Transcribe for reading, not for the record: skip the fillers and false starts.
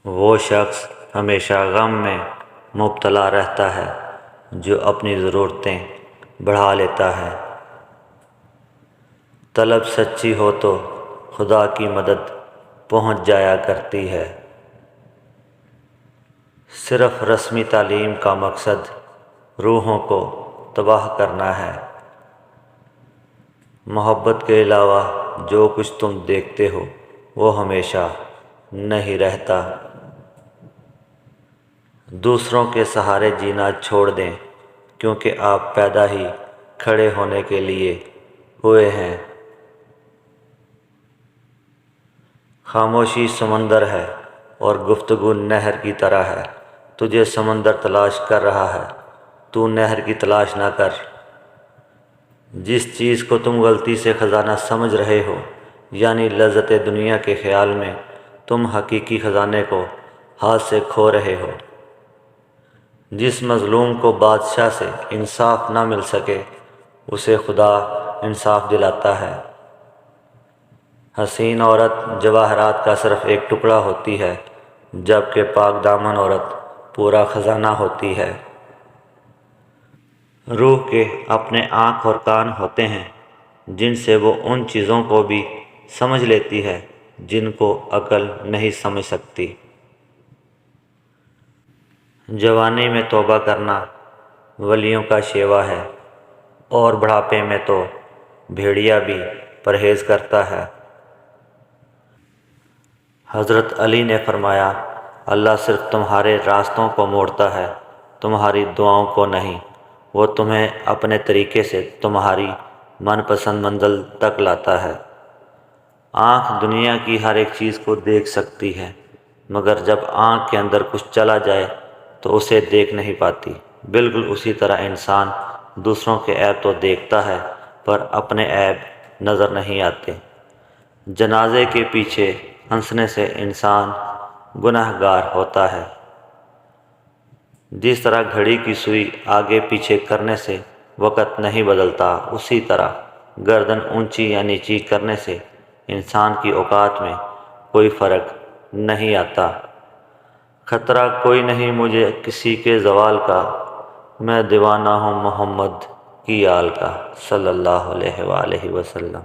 وہ شخص ہمیشہ غم میں مبتلا رہتا ہے جو اپنی ضرورتیں بڑھا لیتا ہے۔ طلب سچی ہو تو خدا کی مدد پہنچ جایا کرتی ہے۔ صرف رسمی تعلیم کا مقصد روحوں کو تباہ کرنا ہے۔ محبت کے علاوہ جو کچھ تم دیکھتے ہو وہ ہمیشہ نہیں رہتا۔ دوسروں کے سہارے جینا چھوڑ دیں، کیونکہ آپ پیدا ہی کھڑے ہونے کے لیے ہوئے ہیں۔ خاموشی سمندر ہے اور گفتگو نہر کی طرح ہے۔ تجھے سمندر تلاش کر رہا ہے، تو نہر کی تلاش نہ کر۔ جس چیز کو تم غلطی سے خزانہ سمجھ رہے ہو، یعنی لذت دنیا کے خیال میں، تم حقیقی خزانے کو ہاتھ سے کھو رہے ہو۔ جس مظلوم کو بادشاہ سے انصاف نہ مل سکے، اسے خدا انصاف دلاتا ہے۔ حسین عورت جواہرات کا صرف ایک ٹکڑا ہوتی ہے، جبکہ پاک دامن عورت پورا خزانہ ہوتی ہے۔ روح کے اپنے آنکھ اور کان ہوتے ہیں، جن سے وہ ان چیزوں کو بھی سمجھ لیتی ہے جن کو عقل نہیں سمجھ سکتی۔ جوانی میں توبہ کرنا ولیوں کا شیوا ہے، اور بڑھاپے میں تو بھیڑیا بھی پرہیز کرتا ہے۔ حضرت علی نے فرمایا، اللہ صرف تمہارے راستوں کو موڑتا ہے، تمہاری دعاؤں کو نہیں۔ وہ تمہیں اپنے طریقے سے تمہاری من پسند منزل تک لاتا ہے۔ آنکھ دنیا کی ہر ایک چیز کو دیکھ سکتی ہے، مگر جب آنکھ کے اندر کچھ چلا جائے تو اسے دیکھ نہیں پاتی۔ بالکل اسی طرح انسان دوسروں کے عیب تو دیکھتا ہے، پر اپنے عیب نظر نہیں آتے۔ جنازے کے پیچھے ہنسنے سے انسان گنہگار ہوتا ہے۔ جس طرح گھڑی کی سوئی آگے پیچھے کرنے سے وقت نہیں بدلتا، اسی طرح گردن اونچی یا نیچی کرنے سے انسان کی اوقات میں کوئی فرق نہیں آتا۔ خطرہ کوئی نہیں مجھے کسی کے زوال کا، میں دیوانہ ہوں محمد کی آل کا، صلی اللہ علیہ وآلہ وسلم۔